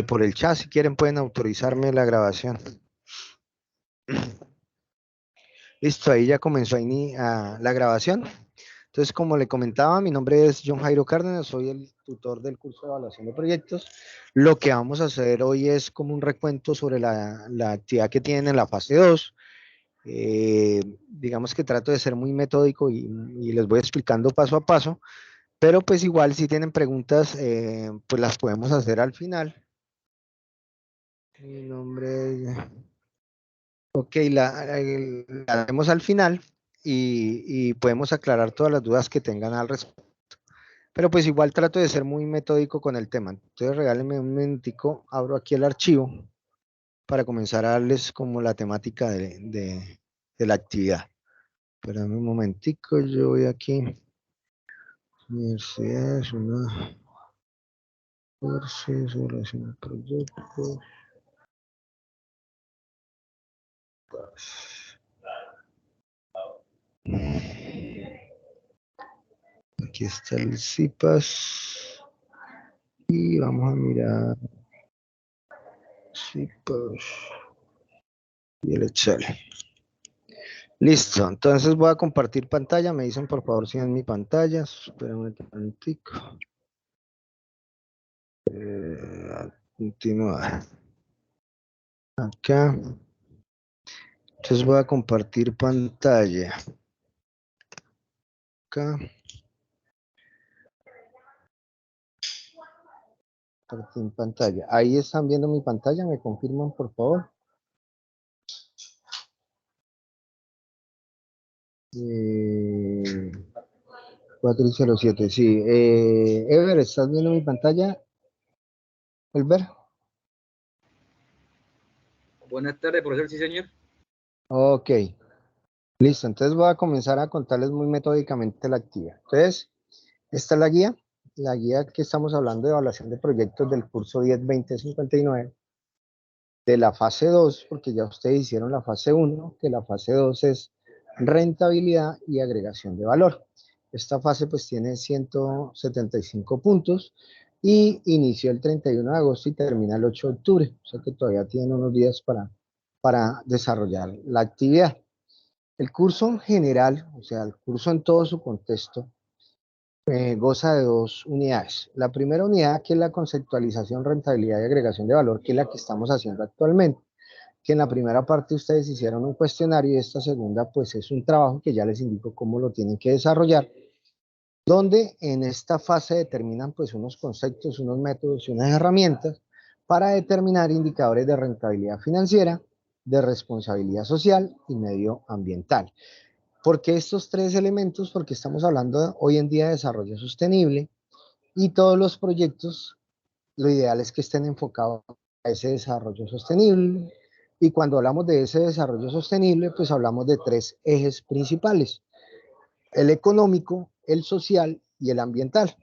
Por el chat, si quieren, pueden autorizarme la grabación. Listo, ahí ya comenzó la grabación. Entonces, como le comentaba, mi nombre es John Jairo Cárdenas, soy el tutor del curso de evaluación de proyectos. Lo que vamos a hacer hoy es como un recuento sobre la actividad que tienen en la fase 2. Digamos que trato de ser muy metódico y les voy explicando paso a paso, pero pues igual si tienen preguntas, pues las podemos hacer al final. Mi nombre es... Ok, la haremos al final y podemos aclarar todas las dudas que tengan al respecto. Pero pues igual trato de ser muy metódico con el tema. Entonces regálenme un momentico, abro aquí el archivo para comenzar a darles como la temática de la actividad. Espérame un momentico, yo voy aquí. Universidad es una curso, relación de proyectos. Aquí está el CIPAS. Y vamos a mirar CIPAS y el Excel. Listo, entonces voy a compartir pantalla. Me dicen por favor si ven mi pantalla. Espérame un momentico. Continuar. Acá. Entonces voy a compartir pantalla. Acá. Compartir pantalla. Ahí están viendo mi pantalla. ¿Me confirman por favor? Eh, 407, sí. Ever, ¿estás viendo mi pantalla? Elber. Buenas tardes, profesor, sí, señor. Ok. Listo, entonces voy a comenzar a contarles muy metódicamente la actividad. Entonces, esta es la guía que estamos hablando de evaluación de proyectos del curso 10-20-59, de la fase 2, porque ya ustedes hicieron la fase 1, que la fase 2 es rentabilidad y agregación de valor. Esta fase pues tiene 175 puntos y inició el 31 de agosto y termina el 8 de octubre, o sea que todavía tienen unos días para desarrollar la actividad. El curso en general, o sea, el curso en todo su contexto, goza de dos unidades. La primera unidad, que es la conceptualización, rentabilidad y agregación de valor, que es la que estamos haciendo actualmente, que en la primera parte ustedes hicieron un cuestionario y esta segunda pues es un trabajo que ya les indico cómo lo tienen que desarrollar, donde en esta fase determinan pues unos conceptos, unos métodos y unas herramientas para determinar indicadores de rentabilidad financiera, de responsabilidad social y medioambiental. ¿Por qué estos tres elementos? Porque estamos hablando hoy en día de desarrollo sostenible y todos los proyectos, lo ideal es que estén enfocados a ese desarrollo sostenible. Y cuando hablamos de ese desarrollo sostenible, pues hablamos de tres ejes principales: el económico, el social y el ambiental.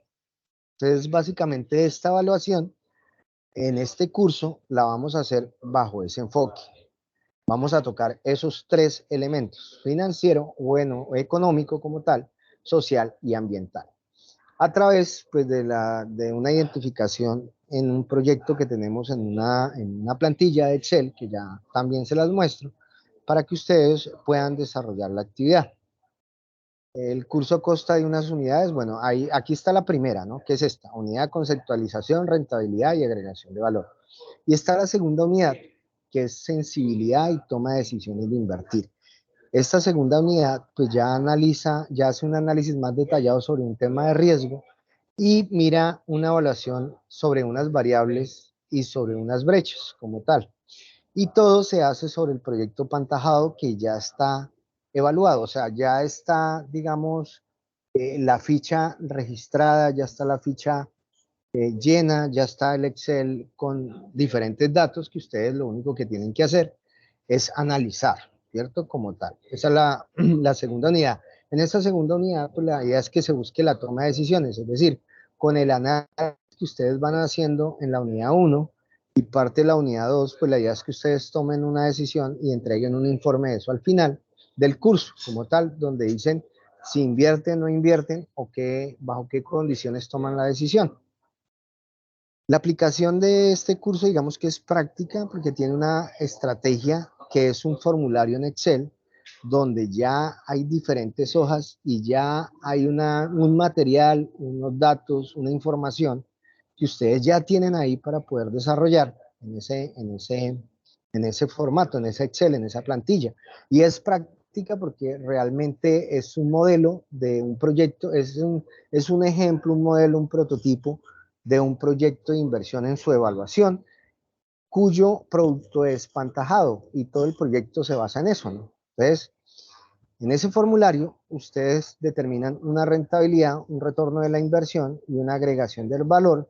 Entonces, básicamente esta evaluación en este curso la vamos a hacer bajo ese enfoque. Vamos a tocar esos tres elementos: financiero, bueno, económico como tal, social y ambiental, a través pues, de una identificación en un proyecto que tenemos en una plantilla de Excel, que ya también se las muestro, para que ustedes puedan desarrollar la actividad. El curso consta de unas unidades, bueno, aquí está la primera, ¿no? Que es esta: unidad de conceptualización, rentabilidad y agregación de valor. Y está la segunda unidad, que es sensibilidad y toma de decisiones de invertir. Esta segunda unidad pues ya analiza, ya hace un análisis más detallado sobre un tema de riesgo y mira una evaluación sobre unas variables y sobre unas brechas como tal. Y todo se hace sobre el proyecto Pantajado, que ya está evaluado, o sea, ya está, digamos, la ficha registrada, ya está la ficha llena, ya está el Excel con diferentes datos que ustedes lo único que tienen que hacer es analizar, ¿cierto? Como tal. Esa es la segunda unidad. En esta segunda unidad, pues la idea es que se busque la toma de decisiones, es decir, con el análisis que ustedes van haciendo en la unidad 1 y parte de la unidad 2, pues la idea es que ustedes tomen una decisión y entreguen un informe de eso al final del curso, como tal, donde dicen si invierten o no invierten o bajo qué condiciones toman la decisión. La aplicación de este curso, digamos que es práctica porque tiene una estrategia que es un formulario en Excel donde ya hay diferentes hojas y ya hay un material, unos datos, una información que ustedes ya tienen ahí para poder desarrollar en ese formato, en ese Excel, en esa plantilla. Y es práctica porque realmente es un modelo de un proyecto, es un ejemplo, un modelo, un prototipo de un proyecto de inversión en su evaluación, cuyo producto es Pantajado y todo el proyecto se basa en eso, ¿no? Entonces, en ese formulario, ustedes determinan una rentabilidad, un retorno de la inversión y una agregación del valor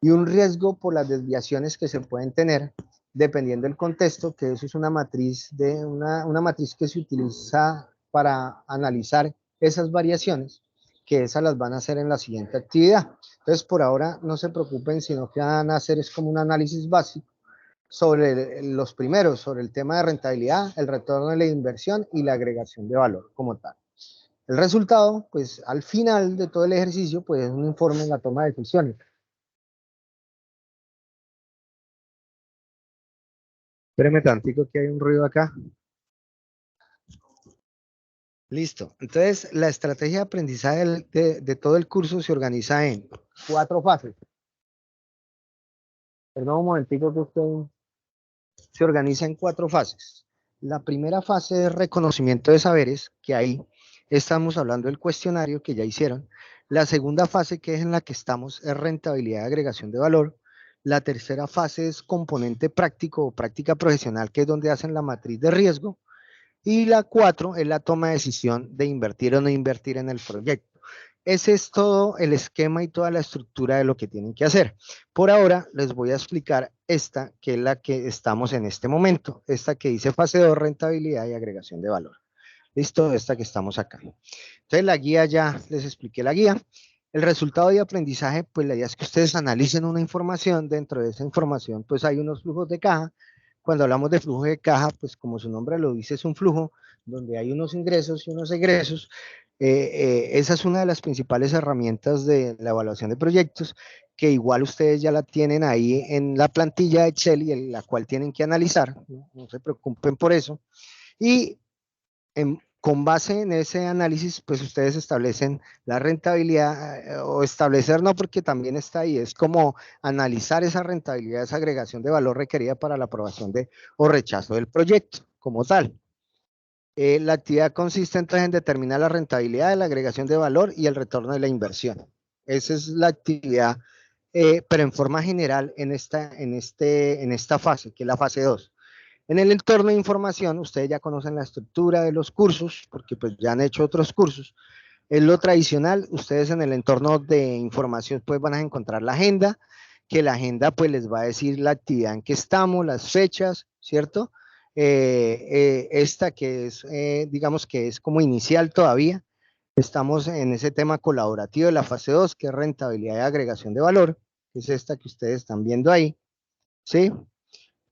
y un riesgo por las desviaciones que se pueden tener dependiendo del contexto, que eso es una matriz que se utiliza para analizar esas variaciones, que esas las van a hacer en la siguiente actividad. Entonces, por ahora no se preocupen, sino que van a hacer es como un análisis básico sobre los primeros, sobre el tema de rentabilidad, el retorno de la inversión y la agregación de valor como tal. El resultado, pues al final de todo el ejercicio, pues es un informe en la toma de decisiones. Espérame tantico que hay un ruido acá. Listo. Entonces, la estrategia de aprendizaje de todo el curso se organiza en 4 fases. Perdón un momentico que usted se organiza en 4 fases. La primera fase es reconocimiento de saberes, que ahí estamos hablando del cuestionario que ya hicieron. La segunda fase, que es en la que estamos, es rentabilidad y agregación de valor. La tercera fase es componente práctico o práctica profesional, que es donde hacen la matriz de riesgo. Y la 4 es la toma de decisión de invertir o no invertir en el proyecto. Ese es todo el esquema y toda la estructura de lo que tienen que hacer. Por ahora les voy a explicar esta, que es la que estamos en este momento, esta que dice fase 2, rentabilidad y agregación de valor. Listo, esta que estamos acá. Entonces la guía, ya les expliqué la guía. El resultado de aprendizaje, pues la idea es que ustedes analicen una información. Dentro de esa información, pues hay unos flujos de caja. Cuando hablamos de flujo de caja, pues como su nombre lo dice, es un flujo donde hay unos ingresos y unos egresos. Esa es una de las principales herramientas de la evaluación de proyectos, que igual ustedes ya la tienen ahí en la plantilla de Excel y en la cual tienen que analizar. No se preocupen por eso. Y con base en ese análisis, pues ustedes establecen la rentabilidad o establecer, no, porque también está ahí, es como analizar esa rentabilidad, esa agregación de valor requerida para la aprobación de o rechazo del proyecto como tal. La actividad consiste entonces en determinar la rentabilidad, la agregación de valor y el retorno de la inversión. Esa es la actividad, pero en forma general en esta fase, que es la fase 2. En el entorno de información, ustedes ya conocen la estructura de los cursos, porque pues ya han hecho otros cursos. En lo tradicional, ustedes en el entorno de información pues van a encontrar la agenda, que la agenda pues les va a decir la actividad en que estamos, las fechas, ¿cierto? Esta que es, digamos que es como inicial todavía. Estamos en ese tema colaborativo de la fase 2, que es rentabilidad y agregación de valor, que es esta que ustedes están viendo ahí, ¿sí?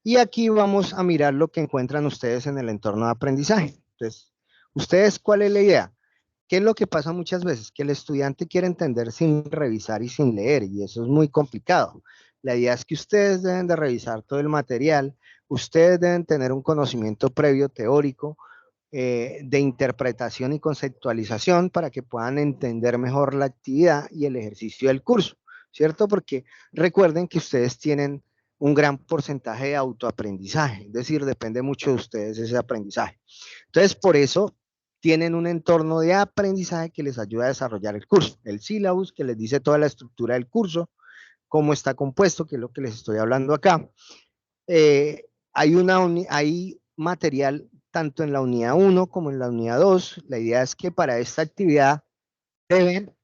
Y aquí vamos a mirar lo que encuentran ustedes en el entorno de aprendizaje. Entonces, ¿ustedes cuál es la idea? ¿Qué es lo que pasa muchas veces? Que el estudiante quiere entender sin revisar y sin leer, y eso es muy complicado. La idea es que ustedes deben de revisar todo el material, ustedes deben tener un conocimiento previo teórico, de interpretación y conceptualización para que puedan entender mejor la actividad y el ejercicio del curso, ¿cierto? Porque recuerden que ustedes tienen un gran porcentaje de autoaprendizaje, es decir, depende mucho de ustedes ese aprendizaje. Entonces, por eso tienen un entorno de aprendizaje que les ayuda a desarrollar el curso, el syllabus que les dice toda la estructura del curso, cómo está compuesto, que es lo que les estoy hablando acá. Hay material tanto en la unidad 1 como en la unidad 2. La idea es que para esta actividad deben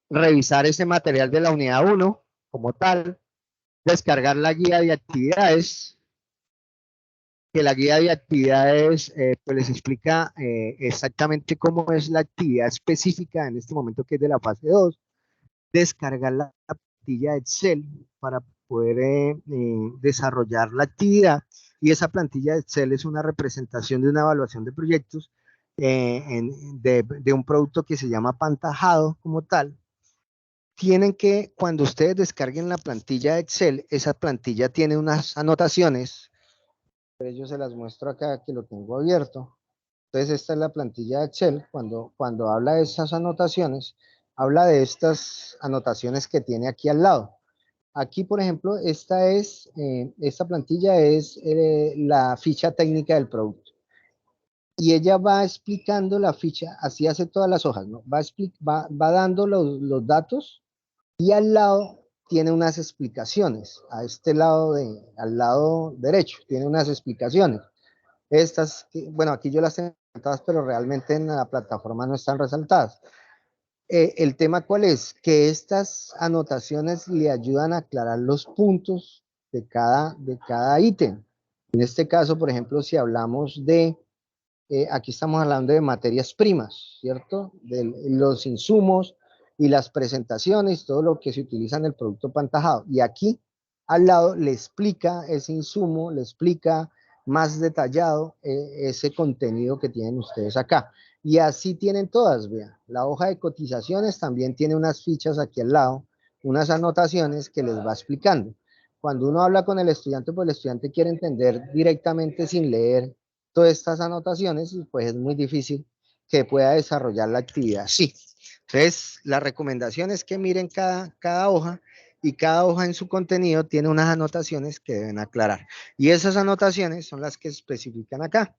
revisar ese material de la unidad 1 como tal, descargar la guía de actividades, que la guía de actividades pues les explica exactamente cómo es la actividad específica en este momento, que es de la fase 2, descargar la plantilla de Excel para poder desarrollar la actividad, y esa plantilla de Excel es una representación de una evaluación de proyectos de un producto que se llama Pantajado como tal, tienen que, cuando ustedes descarguen la plantilla de Excel, esa plantilla tiene unas anotaciones, pero yo se las muestro acá que lo tengo abierto. Entonces esta es la plantilla de Excel, cuando habla de esas anotaciones, habla de estas anotaciones que tiene aquí al lado. Aquí, por ejemplo, esta plantilla es la ficha técnica del producto. Y ella va explicando la ficha, así hace todas las hojas, ¿no? Va dando los datos y al lado tiene unas explicaciones. A este lado, al lado derecho, tiene unas explicaciones. Estas, bueno, aquí yo las tengo resaltadas, pero realmente en la plataforma no están resaltadas. El tema cuál es, que estas anotaciones le ayudan a aclarar los puntos de cada ítem. En este caso, por ejemplo, si hablamos aquí estamos hablando de materias primas, ¿cierto? De los insumos y las presentaciones, todo lo que se utiliza en el producto pantajado. Y aquí al lado le explica ese insumo, le explica más detallado ese contenido que tienen ustedes acá. Y así tienen todas, vean. La hoja de cotizaciones también tiene unas fichas aquí al lado, unas anotaciones que les va explicando. Cuando uno habla con el estudiante, pues el estudiante quiere entender directamente sin leer todas estas anotaciones y pues es muy difícil que pueda desarrollar la actividad. Sí. Entonces, la recomendación es que miren cada hoja y cada hoja en su contenido tiene unas anotaciones que deben aclarar. Y esas anotaciones son las que especifican acá,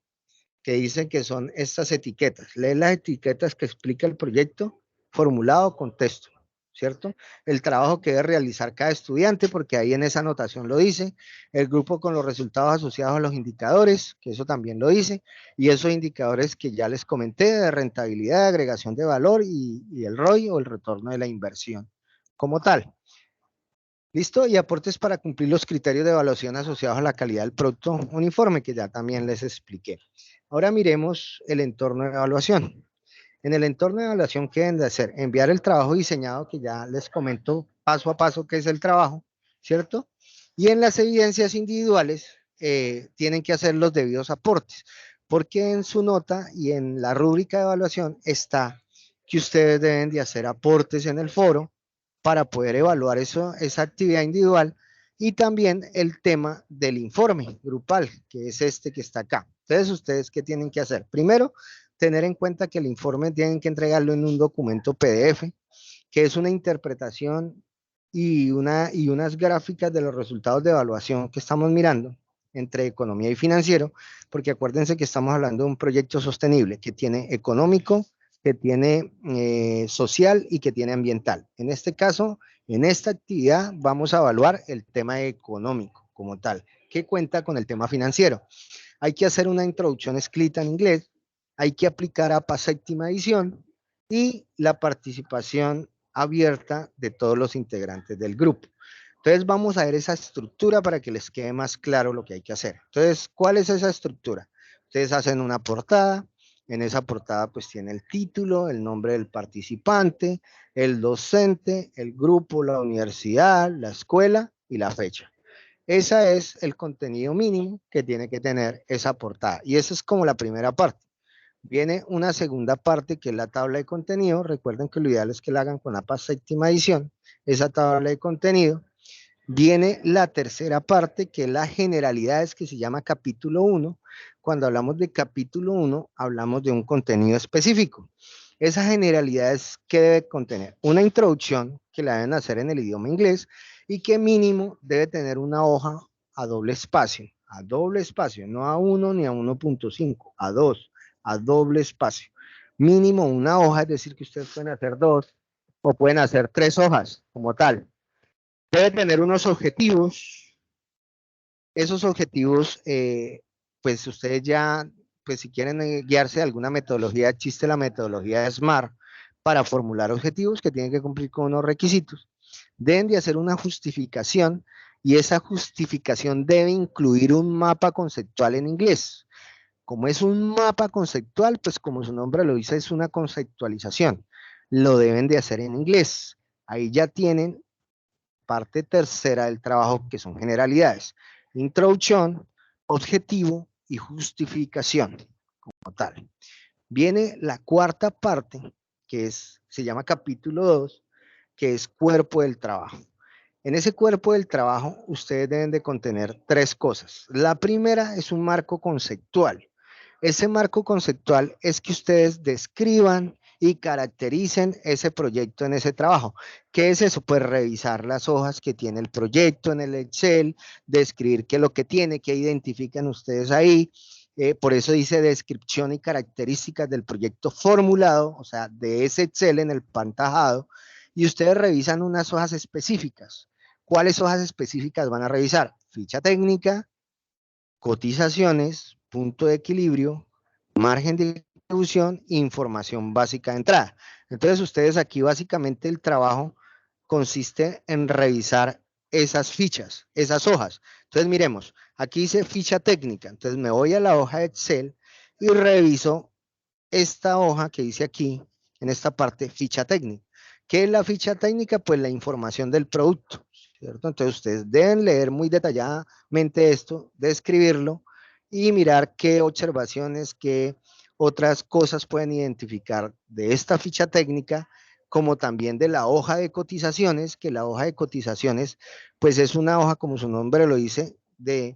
que dicen que son estas etiquetas. Lee las etiquetas que explica el proyecto formulado con texto, ¿cierto? El trabajo que debe realizar cada estudiante, porque ahí en esa anotación lo dice, el grupo con los resultados asociados a los indicadores, que eso también lo dice, y esos indicadores que ya les comenté, de rentabilidad, de agregación de valor y el ROI o el retorno de la inversión como tal. ¿Listo? Y aportes para cumplir los criterios de evaluación asociados a la calidad del producto uniforme, que ya también les expliqué. Ahora miremos el entorno de evaluación. En el entorno de evaluación, ¿qué deben de hacer? Enviar el trabajo diseñado, que ya les comento paso a paso qué es el trabajo, ¿cierto? Y en las evidencias individuales, tienen que hacer los debidos aportes, porque en su nota y en la rúbrica de evaluación está que ustedes deben de hacer aportes en el foro para poder evaluar esa actividad individual y también el tema del informe grupal, que es este que está acá. Entonces, ¿ustedes qué tienen que hacer? Primero, tener en cuenta que el informe tienen que entregarlo en un documento PDF, que es una interpretación y unas gráficas de los resultados de evaluación que estamos mirando entre economía y financiero, porque acuérdense que estamos hablando de un proyecto sostenible que tiene económico, que tiene social y que tiene ambiental. En este caso, en esta actividad vamos a evaluar el tema económico como tal, que cuenta con el tema financiero. Hay que hacer una introducción escrita en inglés, hay que aplicar APA séptima edición y la participación abierta de todos los integrantes del grupo. Entonces vamos a ver esa estructura para que les quede más claro lo que hay que hacer. Entonces, ¿cuál es esa estructura? Ustedes hacen una portada, en esa portada pues tiene el título, el nombre del participante, el docente, el grupo, la universidad, la escuela y la fecha. Ese es el contenido mínimo que tiene que tener esa portada. Y esa es como la primera parte. Viene una segunda parte que es la tabla de contenido. Recuerden que lo ideal es que la hagan con la séptima edición, esa tabla de contenido. Viene la tercera parte, que es la generalidades, que se llama capítulo 1. Cuando hablamos de capítulo 1, hablamos de un contenido específico. Esas generalidades, ¿qué debe contener? Una introducción que la deben hacer en el idioma inglés y que mínimo debe tener una hoja a doble espacio, no a 1 ni a 1.5, a 2, a doble espacio. Mínimo una hoja, es decir, que ustedes pueden hacer 2 o pueden hacer 3 hojas como tal. Debe tener unos objetivos. Esos objetivos, pues ustedes ya, pues si quieren guiarse de alguna metodología, existe la metodología de SMART para formular objetivos que tienen que cumplir con unos requisitos. Deben de hacer una justificación y esa justificación debe incluir un mapa conceptual en inglés. Como es un mapa conceptual, pues como su nombre lo dice, es una conceptualización. Lo deben de hacer en inglés. Ahí ya tienen parte tercera del trabajo, que son generalidades: introducción, objetivo y justificación como tal. Viene la cuarta parte, se llama capítulo 2, que es cuerpo del trabajo. En ese cuerpo del trabajo, ustedes deben de contener 3 cosas. La primera es un marco conceptual. Ese marco conceptual es que ustedes describan y caractericen ese proyecto en ese trabajo. ¿Qué es eso? Pues revisar las hojas que tiene el proyecto en el Excel, describir qué es lo que tiene, qué identifican ustedes ahí. Por eso dice descripción y características del proyecto formulado, o sea, de ese Excel en el pantajado, y ustedes revisan unas hojas específicas. ¿Cuáles hojas específicas van a revisar? Ficha técnica, cotizaciones, punto de equilibrio, margen de distribución, información básica de entrada. Entonces ustedes aquí básicamente el trabajo consiste en revisar esas fichas, esas hojas. Entonces miremos, aquí dice ficha técnica, entonces me voy a la hoja de Excel y reviso esta hoja que dice aquí, en esta parte, ficha técnica. ¿Qué es la ficha técnica? Pues la información del producto, ¿cierto? Entonces ustedes deben leer muy detalladamente esto, describirlo y mirar qué observaciones, qué otras cosas pueden identificar de esta ficha técnica, como también de la hoja de cotizaciones, que la hoja de cotizaciones, pues es una hoja, como su nombre lo dice, de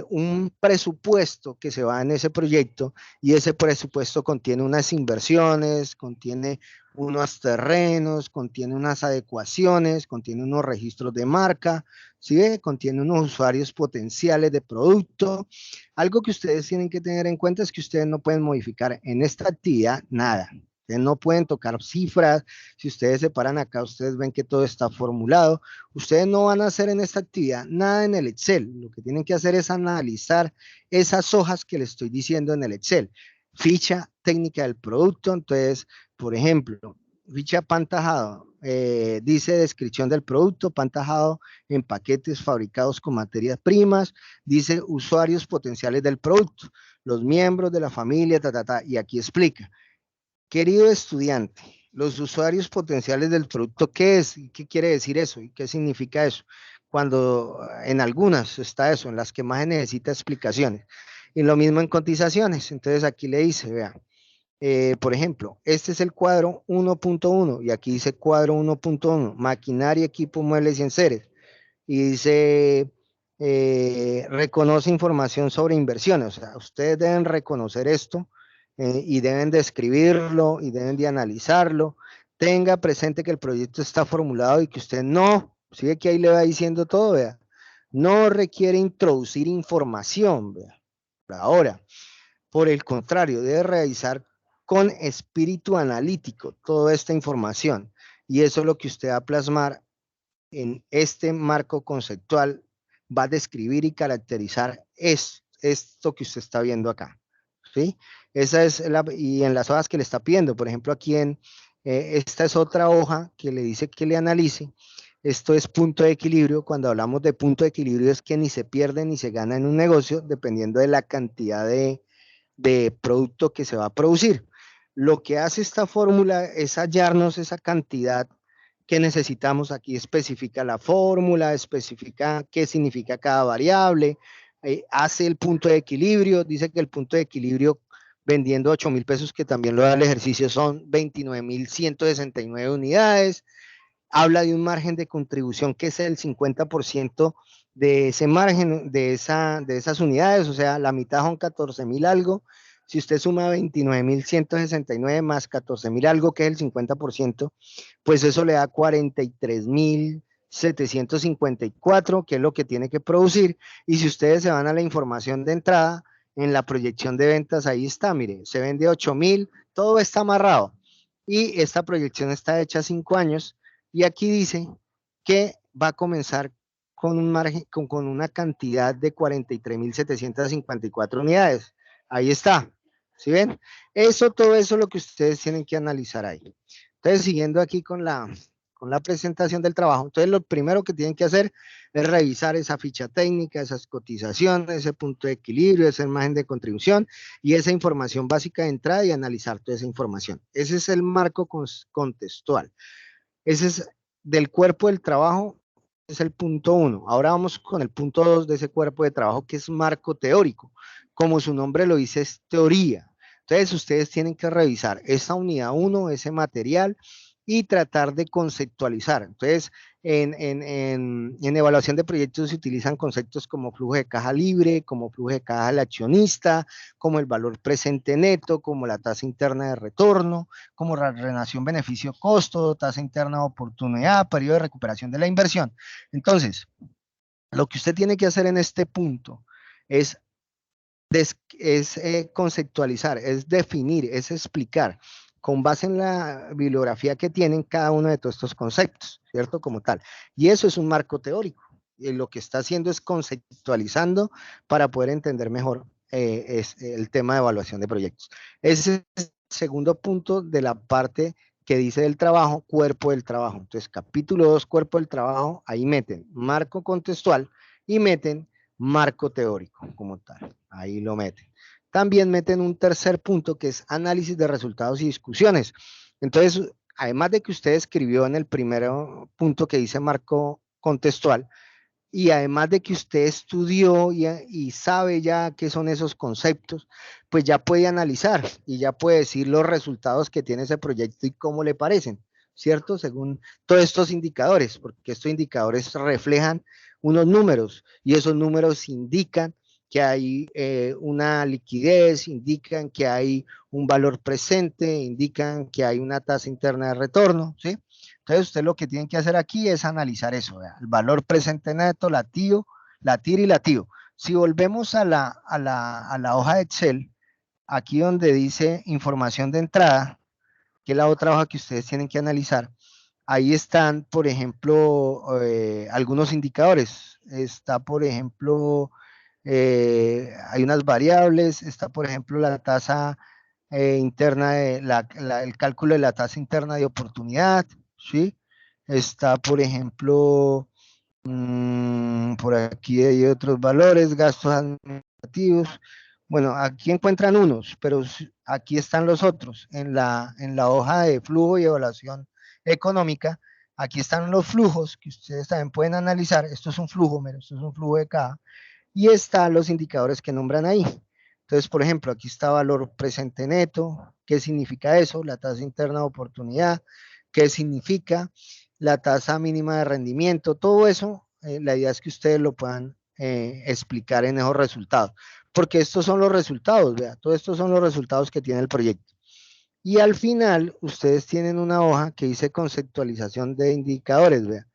un presupuesto que se va en ese proyecto, y ese presupuesto contiene unas inversiones, contiene unos terrenos, contiene unas adecuaciones, contiene unos registros de marca, ¿sí? Contiene unos usuarios potenciales de producto. Algo que ustedes tienen que tener en cuenta es que ustedes no pueden modificar en esta actividad nada. Ustedes no pueden tocar cifras. Si ustedes se paran acá, ustedes ven que todo está formulado. Ustedes no van a hacer en esta actividad nada en el Excel. Lo que tienen que hacer es analizar esas hojas que les estoy diciendo en el Excel. Ficha técnica del producto. Entonces, por ejemplo, ficha pantajado. Dice descripción del producto, pantajado en paquetes fabricados con materias primas. Dice usuarios potenciales del producto, los miembros de la familia, y aquí explica. Querido estudiante, los usuarios potenciales del producto, ¿qué es? ¿Qué quiere decir eso? ¿Y qué significa eso? Cuando en algunas está eso, en las que más necesita explicaciones. Y lo mismo en cotizaciones. Entonces aquí le dice, vean, por ejemplo, este es el cuadro 1.1 y aquí dice cuadro 1.1, maquinaria, equipo, muebles y enseres. Y dice, reconoce información sobre inversiones. O sea, ustedes deben reconocer esto y deben de escribirlo y deben de analizarlo. Tenga presente que el proyecto está formulado y que usted no, sigue que ahí le va diciendo todo, vea, no requiere introducir información, vea. Ahora, por el contrario, debe realizar con espíritu analítico toda esta información. Y eso es lo que usted va a plasmar en este marco conceptual, va a describir y caracterizar esto que usted está viendo acá. ¿Sí? Esa es y en las hojas que le está pidiendo, por ejemplo, aquí esta es otra hoja que le dice que le analice. Esto es punto de equilibrio. Cuando hablamos de punto de equilibrio es que ni se pierde ni se gana en un negocio, dependiendo de la cantidad de producto que se va a producir. Lo que hace esta fórmula es hallarnos esa cantidad que necesitamos. Aquí especifica la fórmula, especifica qué significa cada variable, hace el punto de equilibrio, dice que el punto de equilibrio vendiendo 8.000 pesos, que también lo da el ejercicio, son 29.169 unidades. Habla de un margen de contribución que es el 50% de ese margen, de esas unidades, o sea, la mitad son 14.000 algo. Si usted suma 29.169 más 14.000 algo, que es el 50%, pues eso le da 43.754, que es lo que tiene que producir. Y si ustedes se van a la información de entrada, en la proyección de ventas, ahí está, mire, se vende 8.000, todo está amarrado. Y esta proyección está hecha a 5 años. Y aquí dice que va a comenzar con un margen, con una cantidad de 43.754 unidades. Ahí está. ¿Sí ven? Todo eso es lo que ustedes tienen que analizar ahí. Entonces, siguiendo aquí con la presentación del trabajo, entonces lo primero que tienen que hacer es revisar esa ficha técnica, esas cotizaciones, ese punto de equilibrio, esa margen de contribución y esa información básica de entrada, y analizar toda esa información. Ese es el marco contextual. Ese es del cuerpo del trabajo, es el punto 1. Ahora vamos con el punto 2 de ese cuerpo de trabajo, que es marco teórico. Como su nombre lo dice, es teoría. Entonces ustedes tienen que revisar esa unidad 1, ese material, y tratar de conceptualizar. Entonces, en evaluación de proyectos se utilizan conceptos como flujo de caja libre, como flujo de caja del accionista, como el valor presente neto, como la tasa interna de retorno, como la relación beneficio-costo, tasa interna de oportunidad, periodo de recuperación de la inversión. Entonces, lo que usted tiene que hacer en este punto es conceptualizar, es definir, es explicar con base en la bibliografía que tienen cada uno de todos estos conceptos, ¿cierto? Como tal. Y eso es un marco teórico. Y lo que está haciendo es conceptualizando para poder entender mejor el tema de evaluación de proyectos. Ese es el segundo punto de la parte que dice del trabajo, cuerpo del trabajo. Entonces, capítulo 2, cuerpo del trabajo, ahí meten marco contextual y meten marco teórico como tal. Ahí lo meten. También meten un tercer punto que es análisis de resultados y discusiones. Entonces, además de que usted escribió en el primer punto que dice marco contextual, y además de que usted estudió y sabe ya qué son esos conceptos, pues ya puede analizar y ya puede decir los resultados que tiene ese proyecto y cómo le parecen, ¿cierto? Según todos estos indicadores, porque estos indicadores reflejan unos números y esos números indican que hay una liquidez, indican que hay un valor presente, indican que hay una tasa interna de retorno, ¿sí? Entonces usted lo que tiene que hacer aquí es analizar eso, ¿vea? El valor presente neto, la TIR y la TIO. Si volvemos a la hoja de Excel, aquí donde dice información de entrada, que es la otra hoja que ustedes tienen que analizar, ahí están, por ejemplo, algunos indicadores. Está, por ejemplo, hay unas variables, está, por ejemplo, la tasa interna, el cálculo de la tasa interna de oportunidad, ¿sí? Está, por ejemplo, por aquí hay otros valores, gastos administrativos. Bueno, aquí encuentran unos, pero aquí están los otros. En la hoja de flujo y evaluación económica, aquí están los flujos que ustedes también pueden analizar. Esto es un flujo, mira, esto es un flujo de caja. Y están los indicadores que nombran ahí. Entonces, por ejemplo, aquí está valor presente neto. ¿Qué significa eso? La tasa interna de oportunidad. ¿Qué significa? La tasa mínima de rendimiento. Todo eso, la idea es que ustedes lo puedan explicar en esos resultados. Porque estos son los resultados, vea. Todos estos son los resultados que tiene el proyecto. Y al final, ustedes tienen una hoja que dice conceptualización de indicadores, vea.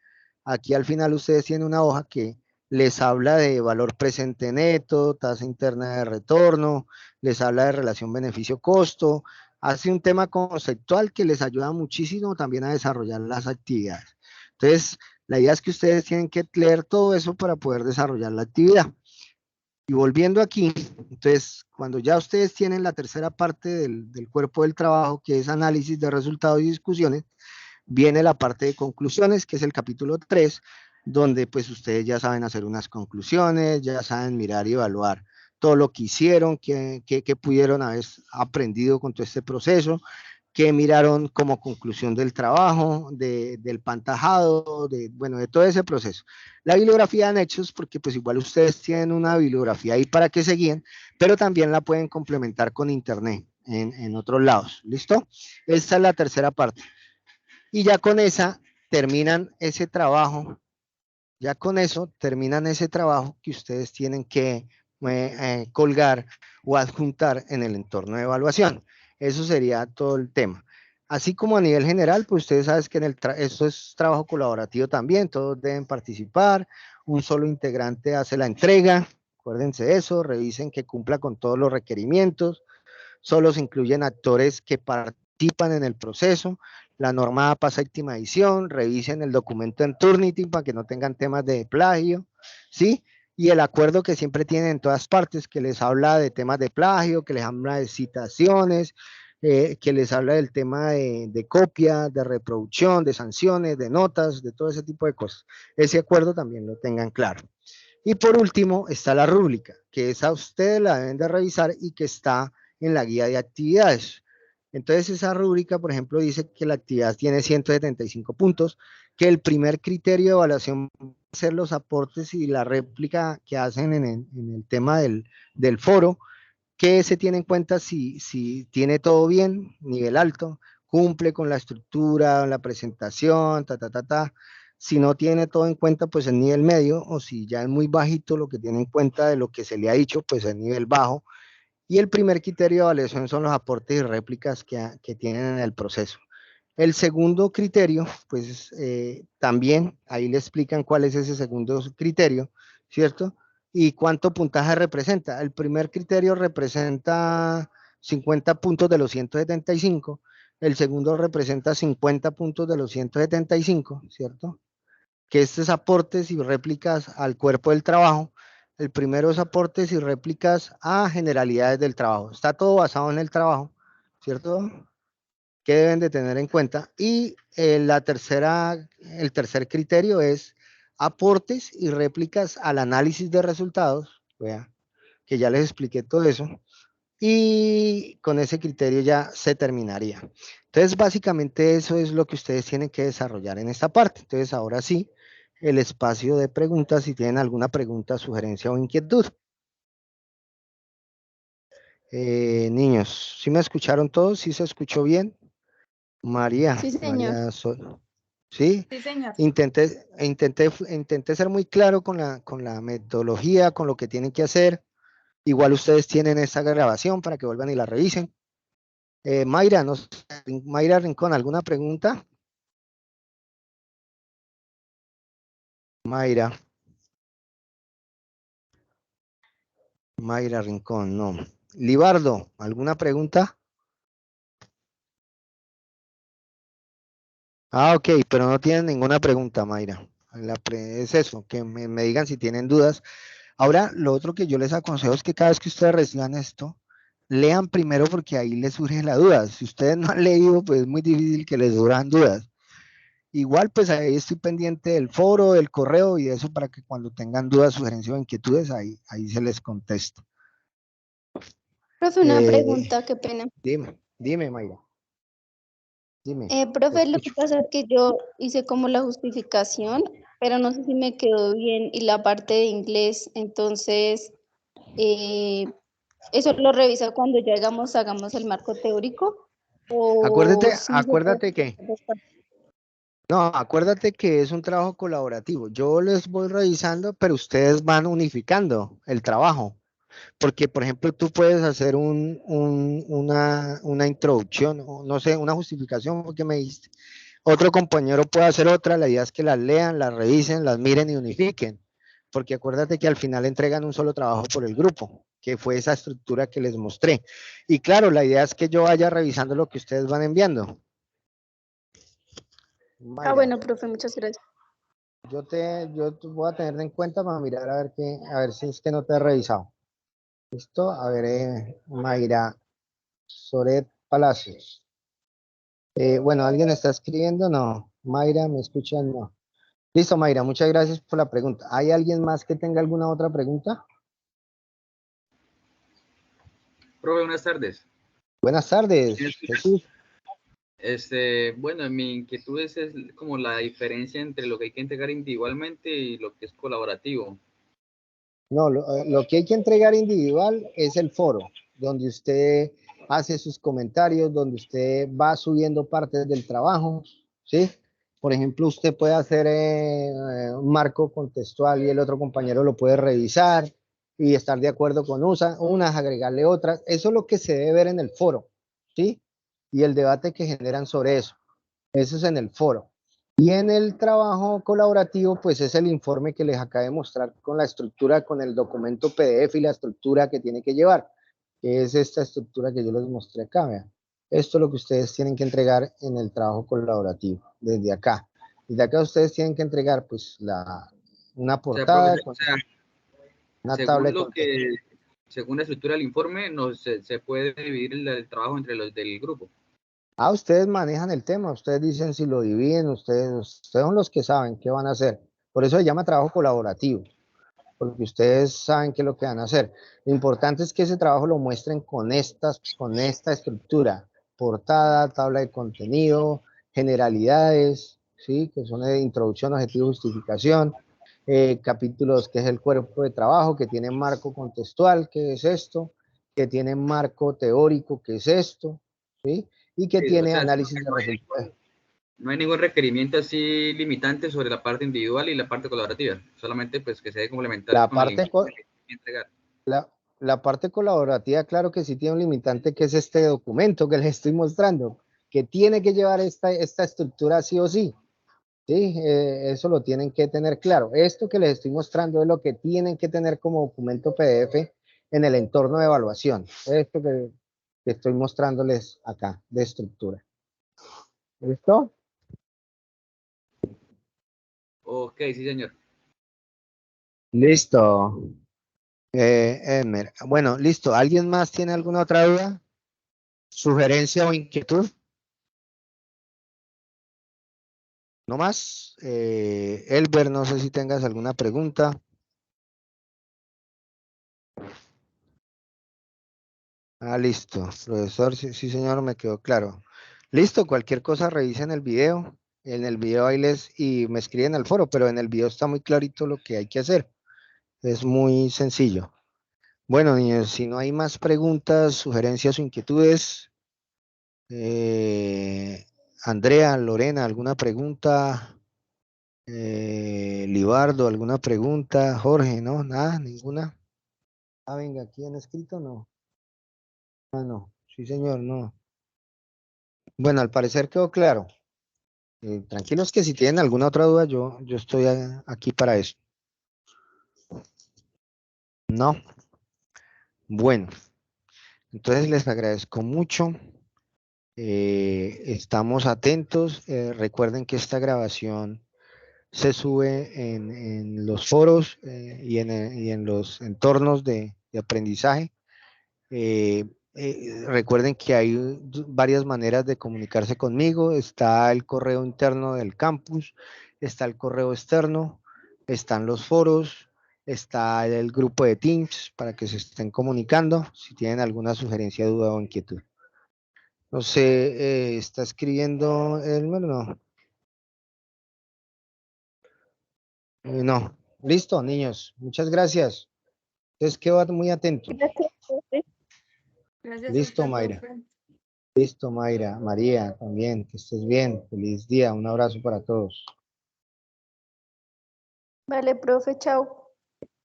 Aquí al final ustedes tienen una hoja que les habla de valor presente neto, tasa interna de retorno, les habla de relación beneficio-costo, hace un tema conceptual que les ayuda muchísimo también a desarrollar las actividades. Entonces, la idea es que ustedes tienen que leer todo eso para poder desarrollar la actividad. Y volviendo aquí, entonces, cuando ya ustedes tienen la tercera parte del cuerpo del trabajo, que es análisis de resultados y discusiones, viene la parte de conclusiones, que es el capítulo 3, donde pues ustedes ya saben hacer unas conclusiones, ya saben mirar y evaluar todo lo que hicieron, qué pudieron haber aprendido con todo este proceso, qué miraron como conclusión del trabajo, del pantajado, bueno, de todo ese proceso. La bibliografía de anexos, porque pues igual ustedes tienen una bibliografía ahí para que se guíen, pero también la pueden complementar con internet en otros lados, ¿listo? Esta es la tercera parte. Y ya con esa terminan ese trabajo, ya con eso terminan ese trabajo que ustedes tienen que colgar o adjuntar en el entorno de evaluación. Eso sería todo el tema. Así como a nivel general, pues ustedes saben que esto es trabajo colaborativo también, todos deben participar, un solo integrante hace la entrega, acuérdense de eso, revisen que cumpla con todos los requerimientos, solo se incluyen actores que participan en el proceso, la norma APA séptima edición, revisen el documento en Turnitin para que no tengan temas de plagio, ¿sí? Y el acuerdo que siempre tienen en todas partes, que les habla de temas de plagio, que les habla de citaciones, que les habla del tema de copia, de reproducción, de sanciones, de notas, de todo ese tipo de cosas. Ese acuerdo también lo tengan claro. Y por último está la rúbrica, que esa ustedes la deben de revisar y que está en la guía de actividades. Entonces esa rúbrica, por ejemplo, dice que la actividad tiene 175 puntos, que el primer criterio de evaluación va a ser los aportes y la réplica que hacen en el tema del foro, que se tiene en cuenta si tiene todo bien, nivel alto, cumple con la estructura, la presentación, Si no tiene todo en cuenta, pues el nivel medio, o si ya es muy bajito lo que tiene en cuenta de lo que se le ha dicho, pues el nivel bajo. Y el primer criterio de evaluación son los aportes y réplicas que tienen en el proceso. El segundo criterio, pues también ahí le explican cuál es ese segundo criterio, ¿cierto? Y cuánto puntaje representa. El primer criterio representa 50 puntos de los 175, el segundo representa 50 puntos de los 175, ¿cierto? Que estos aportes y réplicas al cuerpo del trabajo. El primero es aportes y réplicas a generalidades del trabajo. Está todo basado en el trabajo, ¿cierto? Que deben de tener en cuenta. Y el tercer criterio es aportes y réplicas al análisis de resultados, vea, que ya les expliqué todo eso, y con ese criterio ya se terminaría. Entonces, básicamente eso es lo que ustedes tienen que desarrollar en esta parte. Entonces, ahora sí, el espacio de preguntas, si tienen alguna pregunta, sugerencia o inquietud. Niños, ¿sí me escucharon todos? ¿Sí se escuchó bien? María, Sí, señor. María, ¿sí? Sí, señor. Intenté ser muy claro con la metodología, con lo que tienen que hacer. Igual ustedes tienen esta grabación para que vuelvan y la revisen. Mayra, no sé, Mayra Rincón, ¿alguna pregunta? Mayra. Mayra Rincón, no. Libardo, ¿alguna pregunta? Ah, ok, pero no tienen ninguna pregunta, Mayra. Es eso, que me digan si tienen dudas. Ahora, lo otro que yo les aconsejo es que cada vez que ustedes reciban esto, lean primero porque ahí les surge la duda. Si ustedes no han leído, pues es muy difícil que les surjan dudas. Igual, pues ahí estoy pendiente del foro, del correo y eso para que cuando tengan dudas, sugerencias o inquietudes, ahí se les contesta. Profe, una pregunta, qué pena. Dime, Mayra. Dime, te Profe, lo que escucho. pasa es que yo hice como la justificación, pero no sé si me quedó bien y la parte de inglés, entonces eh, eso lo revisa cuando ya hagamos el marco teórico o si se puede Acuérdate que, no, acuérdate que es un trabajo colaborativo. Yo les voy revisando, pero ustedes van unificando el trabajo. Porque, por ejemplo, tú puedes hacer una introducción, o no sé, una justificación porque me diste. Otro compañero puede hacer otra, la idea es que las lean, las revisen, las miren y unifiquen. Porque acuérdate que al final entregan un solo trabajo por el grupo, que fue esa estructura que les mostré. Y claro, la idea es que yo vaya revisando lo que ustedes van enviando. Mayra, bueno, profe, muchas gracias. yo te voy a tener en cuenta para mirar a ver si es que no te he revisado. ¿Listo? A ver, Mayra Soret Palacios. Bueno, ¿alguien está escribiendo? No. Mayra, ¿me escuchan? No. Listo, Mayra, muchas gracias por la pregunta. ¿Hay alguien más que tenga alguna otra pregunta? Profe, buenas tardes. Buenas tardes, Jesús. Bueno, mi inquietud es como la diferencia entre lo que hay que entregar individualmente y lo que es colaborativo. No, lo que hay que entregar individual es el foro, donde usted hace sus comentarios, donde usted va subiendo partes del trabajo, ¿sí? Por ejemplo, usted puede hacer un marco contextual y el otro compañero lo puede revisar y estar de acuerdo con unas, agregarle otras. Eso es lo que se debe ver en el foro, ¿sí? Y el debate que generan sobre eso. Eso es en el foro. Y en el trabajo colaborativo, pues es el informe que les acabo de mostrar con la estructura, con el documento PDF y la estructura que tiene que llevar, que es esta estructura que yo les mostré acá, vean. Esto es lo que ustedes tienen que entregar en el trabajo colaborativo, desde acá. Desde acá ustedes tienen que entregar, pues, una O sea, portada, profe, o sea, una tabla según de contenido. según la estructura del informe, se puede dividir el trabajo entre los del grupo. Ah, ustedes manejan el tema, ustedes dicen si lo dividen, ustedes son los que saben qué van a hacer. Por eso se llama trabajo colaborativo, porque ustedes saben qué es lo que van a hacer. Lo importante es que ese trabajo lo muestren con esta estructura, portada, tabla de contenido, generalidades, ¿sí? Que son de introducción, objetivo, justificación, capítulos, que es el cuerpo de trabajo, que tiene marco contextual, que es esto, que tiene marco teórico, que es esto, ¿sí? y que Sí, o tiene sea, análisis de resultados. no hay ningún requerimiento así limitante sobre la parte individual y la parte colaborativa, solamente pues que se debe complementar La con el parte, informe que tiene que entregar. la parte colaborativa, claro que sí tiene un limitante, que es este documento que les estoy mostrando, que tiene que llevar esta estructura sí o sí. Sí, eso lo tienen que tener claro. Esto que les estoy mostrando es lo que tienen que tener como documento PDF en el entorno de evaluación. Esto que estoy mostrándoles acá de estructura. ¿Listo? Ok, sí, señor. Listo. Elmer. Bueno, listo. ¿Alguien más tiene alguna otra duda? ¿Sugerencia o inquietud? ¿No más? Elber, no sé si tengas alguna pregunta. Ah, listo. Profesor, sí, sí, señor, me quedó claro. Listo, cualquier cosa revisen el video. En el video ahí y me escriben al foro, pero en el video está muy clarito lo que hay que hacer. Es muy sencillo. Bueno, niños, si no hay más preguntas, sugerencias o inquietudes, Andrea, Lorena, ¿alguna pregunta? Libardo, ¿alguna pregunta? Jorge, ¿no? Nada, ninguna. Ah, venga, ¿aquí han escrito? No. Ah, no. Sí, señor, no. Bueno, al parecer quedó claro. Tranquilos que si tienen alguna otra duda, yo estoy aquí para eso. No. Bueno, entonces les agradezco mucho. Estamos atentos. Recuerden que esta grabación se sube en los foros y en los entornos de aprendizaje. Recuerden que hay varias maneras de comunicarse conmigo. Está el correo interno del campus, está el correo externo, están los foros, está el grupo de Teams para que se estén comunicando si tienen alguna sugerencia, duda o inquietud. No sé, ¿está escribiendo Elmer? No. No. Listo, niños. Muchas gracias. Entonces quedo muy atento. Gracias, profe. Gracias a Listo, usted, Mayra. profe. Listo, Mayra. María, también. Que estés bien. Feliz día. Un abrazo para todos. Vale, profe, chao.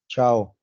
Chao.